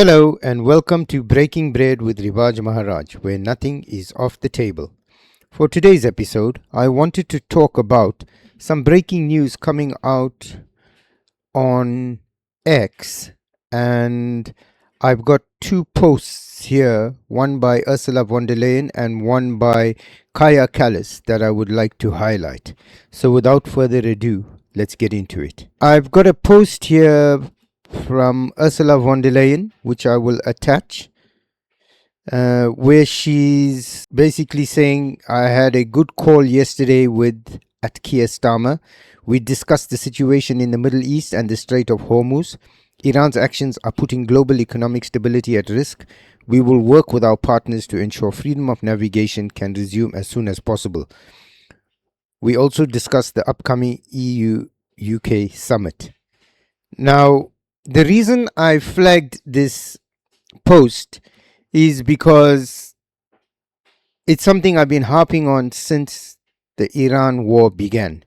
Hello and welcome to Breaking Bread with Rivaaj Maharaj, where nothing is off the table. For today's episode, I wanted to talk about some breaking news coming out on X, and I've got two posts here, one by Ursula von der Leyen and one by Kaja Kallas, that I would like to highlight. So without further ado, let's get into it. I've got a post here from Ursula von der Leyen, which I will attach, where she's basically saying, I had a good call yesterday at Keir Starmer. We discussed the situation in the Middle East and the Strait of Hormuz. Iran's actions are putting global economic stability at risk. We will work with our partners to ensure freedom of navigation can resume as soon as possible. We also discussed the upcoming EU-UK summit. Now, the reason I flagged this post is because it's something I've been harping on since the Iran war began.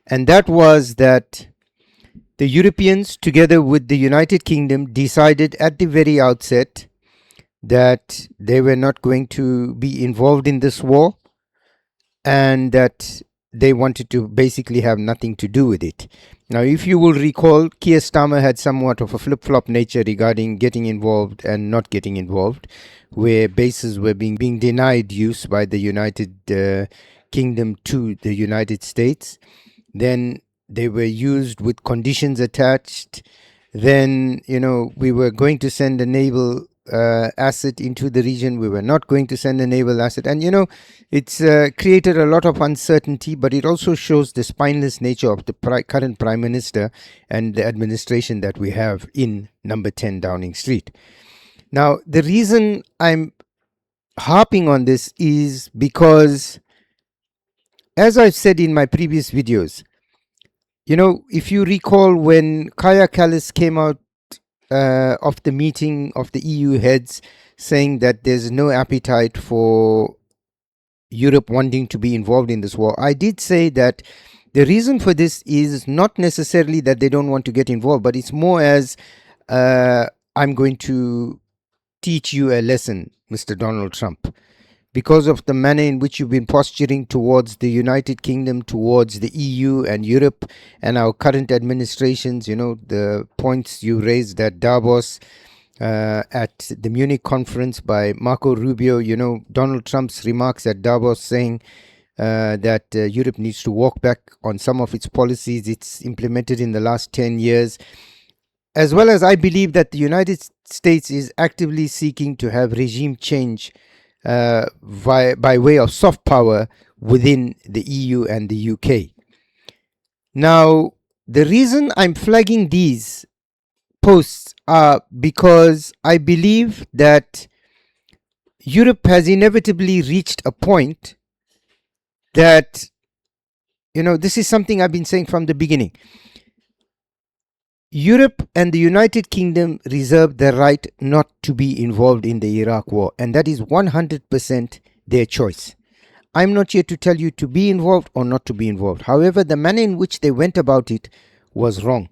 And that was that the Europeans, together with the United Kingdom, decided at the very outset that they were not going to be involved in this war and that they wanted to basically have nothing to do with it. Now, if you will recall, Keir Starmer had somewhat of a flip-flop nature regarding getting involved and not getting involved, where bases were being denied use by the United Kingdom to the United States. Then they were used with conditions attached. Then, we were going to send a naval asset into the region. We were not going to send a naval asset. And, it's created a lot of uncertainty, but it also shows the spineless nature of the current Prime Minister and the administration that we have in number 10 Downing Street. Now, the reason I'm harping on this is because, as I've said in my previous videos, if you recall when Kaja Kallas came out of the meeting of the EU heads saying that there's no appetite for Europe wanting to be involved in this war, I did say that the reason for this is not necessarily that they don't want to get involved, but it's more as I'm going to teach you a lesson, Mr. Donald Trump, because of the manner in which you've been posturing towards the United Kingdom, towards the EU and Europe and our current administrations, the points you raised at Davos, at the Munich conference by Marco Rubio, Donald Trump's remarks at Davos saying that Europe needs to walk back on some of its policies it's implemented in the last 10 years, as well as I believe that the United States is actively seeking to have regime change by way of soft power within the EU and the UK. Now, the reason I'm flagging these posts are because I believe that Europe has inevitably reached a point that, this is something I've been saying from the beginning. Europe and the United Kingdom reserve the right not to be involved in the Iraq war, and that is 100% their choice. I'm not here to tell you to be involved or not to be involved. However, the manner in which they went about it was wrong.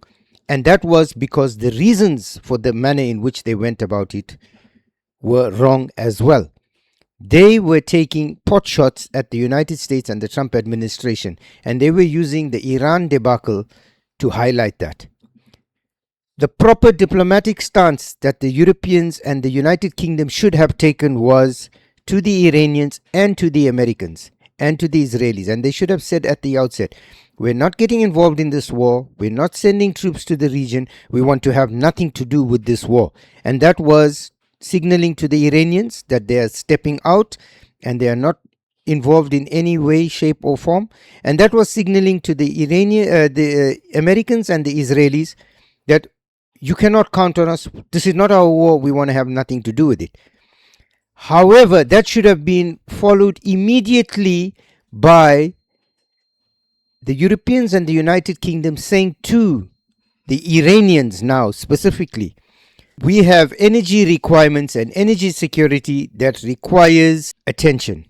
And that was because the reasons for the manner in which they went about it were wrong as well. They were taking pot shots at the United States and the Trump administration, and they were using the Iran debacle to highlight that. The proper diplomatic stance that the Europeans and the United Kingdom should have taken was to the Iranians and to the Americans and to the Israelis. And they should have said at the outset, we're not getting involved in this war. We're not sending troops to the region. We want to have nothing to do with this war. And that was signaling to the Iranians that they are stepping out and they are not involved in any way, shape or form. And that was signaling to the Americans and the Israelis that you cannot count on us. This is not our war. We want to have nothing to do with it. However, that should have been followed immediately by the Europeans and the United Kingdom saying to the Iranians now specifically, we have energy requirements and energy security that requires attention.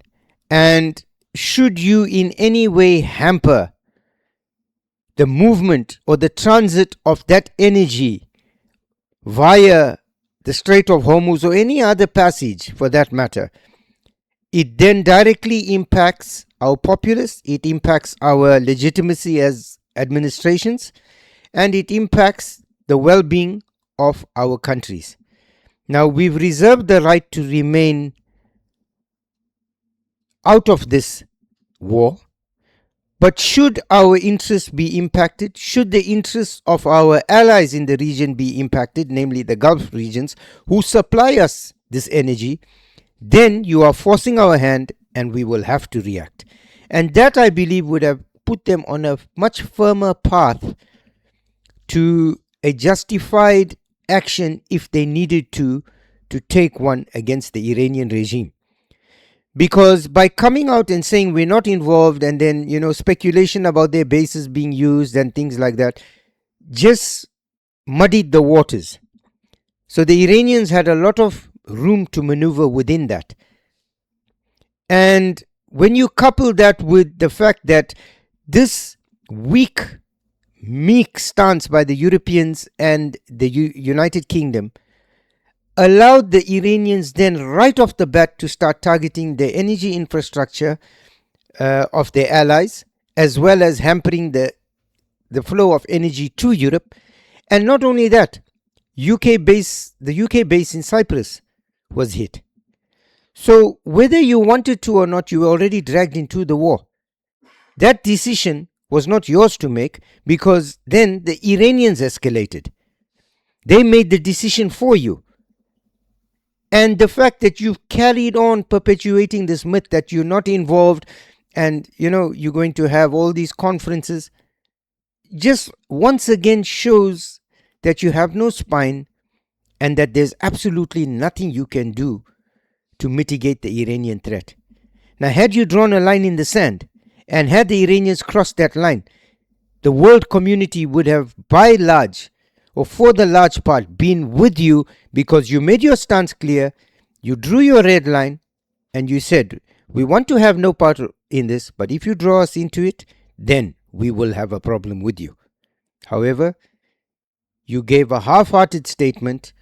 And should you in any way hamper the movement or the transit of that energy via the Strait of Hormuz, or any other passage for that matter, it then directly impacts our populace, it impacts our legitimacy as administrations, and it impacts the well being of our countries. Now, we've reserved the right to remain out of this war, but should our interests be impacted, should the interests of our allies in the region be impacted, namely the Gulf regions, who supply us this energy, then you are forcing our hand and we will have to react. And that, I believe, would have put them on a much firmer path to a justified action if they needed to take one against the Iranian regime. Because by coming out and saying we're not involved, and then, speculation about their bases being used and things like that, just muddied the waters. So the Iranians had a lot of room to maneuver within that. And when you couple that with the fact that this weak, meek stance by the Europeans and the United Kingdom allowed the Iranians then right off the bat to start targeting the energy infrastructure of their allies, as well as hampering the flow of energy to Europe. And not only that, the UK base in Cyprus was hit. So whether you wanted to or not, you were already dragged into the war. That decision was not yours to make, because then the Iranians escalated. They made the decision for you. And the fact that you've carried on perpetuating this myth that you're not involved and, you're going to have all these conferences, just once again shows that you have no spine and that there's absolutely nothing you can do to mitigate the Iranian threat. Now, had you drawn a line in the sand and had the Iranians crossed that line, the world community would have, by large, or for the large part, been with you, because you made your stance clear, you drew your red line, and you said, we want to have no part in this, but if you draw us into it, then we will have a problem with you. However, you gave a half-hearted statement,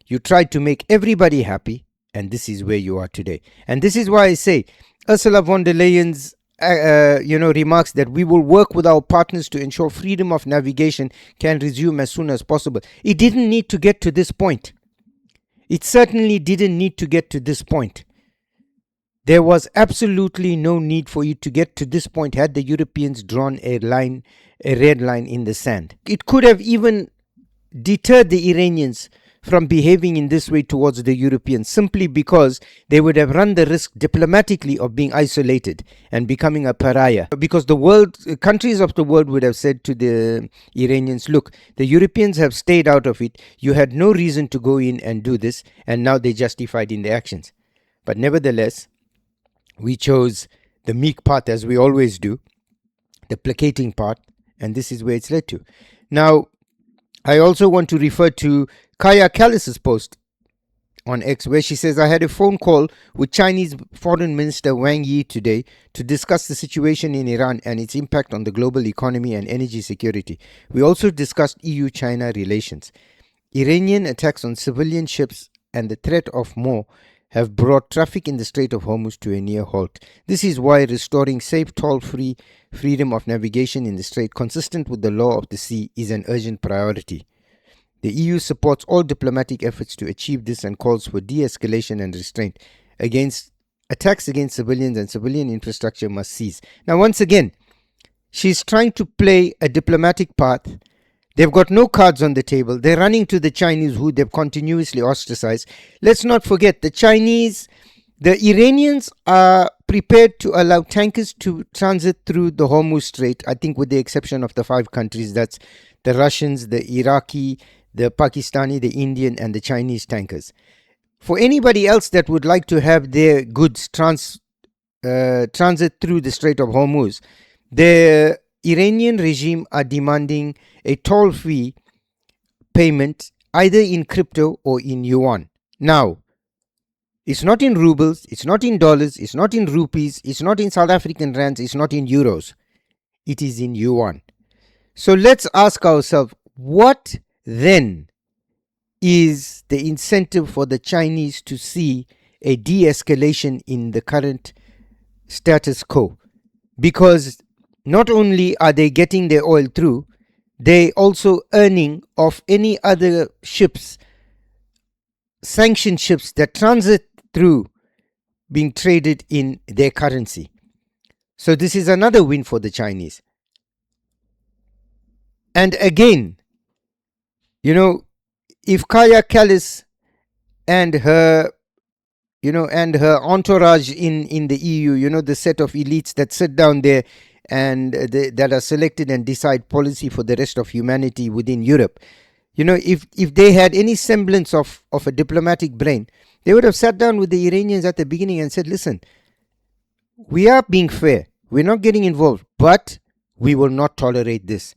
you tried to make everybody happy, and this is where you are today. And this is why I say, Ursula von der Leyen's remarks that we will work with our partners to ensure freedom of navigation can resume as soon as possible. It didn't need to get to this point. It certainly didn't need to get to this point. There was absolutely no need for you to get to this point had the Europeans drawn a red line in the sand. It could have even deterred the Iranians from behaving in this way towards the Europeans, simply because they would have run the risk diplomatically of being isolated and becoming a pariah. Because countries of the world would have said to the Iranians, look, the Europeans have stayed out of it, you had no reason to go in and do this, and now they're justified in their actions. But nevertheless, we chose the meek path, as we always do, the placating path, and this is where it's led to. Now, I also want to refer to Kaja Kallas' post on X, where she says, I had a phone call with Chinese Foreign Minister Wang Yi today to discuss the situation in Iran and its impact on the global economy and energy security. We also discussed EU-China relations. Iranian attacks on civilian ships and the threat of more have brought traffic in the Strait of Hormuz to a near halt. This is why restoring safe, toll-free freedom of navigation in the strait, consistent with the law of the sea, is an urgent priority. The EU supports all diplomatic efforts to achieve this and calls for de-escalation and restraint against attacks against civilians, and civilian infrastructure must cease. Now, once again, she's trying to play a diplomatic path. They've got no cards on the table. They're running to the Chinese, who they've continuously ostracized. Let's not forget, the Iranians are prepared to allow tankers to transit through the Hormuz Strait, I think with the exception of the 5 countries. That's the Russians, the Iraqi, the Pakistani, the Indian, and the Chinese tankers. For anybody else that would like to have their goods transit through the Strait of Hormuz, the Iranian regime are demanding a toll-free payment either in crypto or in yuan. Now, it's not in rubles, it's not in dollars, it's not in rupees, it's not in South African rands, it's not in euros. It is in yuan. So let's ask ourselves, what then is the incentive for the Chinese to see a de-escalation in the current status quo, because not only are they getting their oil through, they also earning off any other ships, sanctioned ships that transit through, being traded in their currency. So this is another win for the Chinese. And again, if Kaja Kallas and her entourage in the EU, the set of elites that sit down there and that are selected and decide policy for the rest of humanity within Europe, if they had any semblance of a diplomatic brain, they would have sat down with the Iranians at the beginning and said, listen, we are being fair, we're not getting involved, but we will not tolerate this.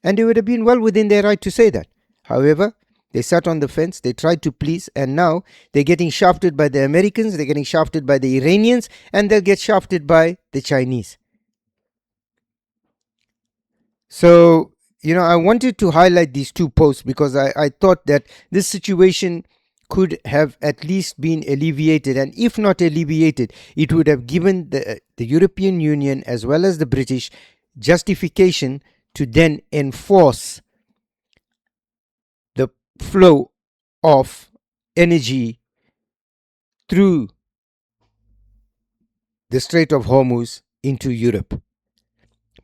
And they would have been well within their right to say that. However, they sat on the fence, they tried to please, and now they're getting shafted by the Americans, they're getting shafted by the Iranians, and they'll get shafted by the Chinese. So, I wanted to highlight these two posts because I thought that this situation could have at least been alleviated, and if not alleviated, it would have given the European Union as well as the British justification to then enforce the flow of energy through the Strait of Hormuz into Europe.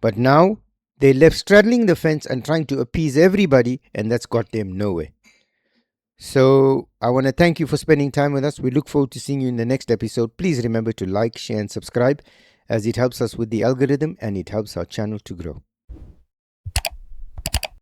But now they left straddling the fence and trying to appease everybody, and that's got them nowhere. So I want to thank you for spending time with us. We look forward to seeing you in the next episode. Please remember to like, share, and subscribe, as it helps us with the algorithm and it helps our channel to grow.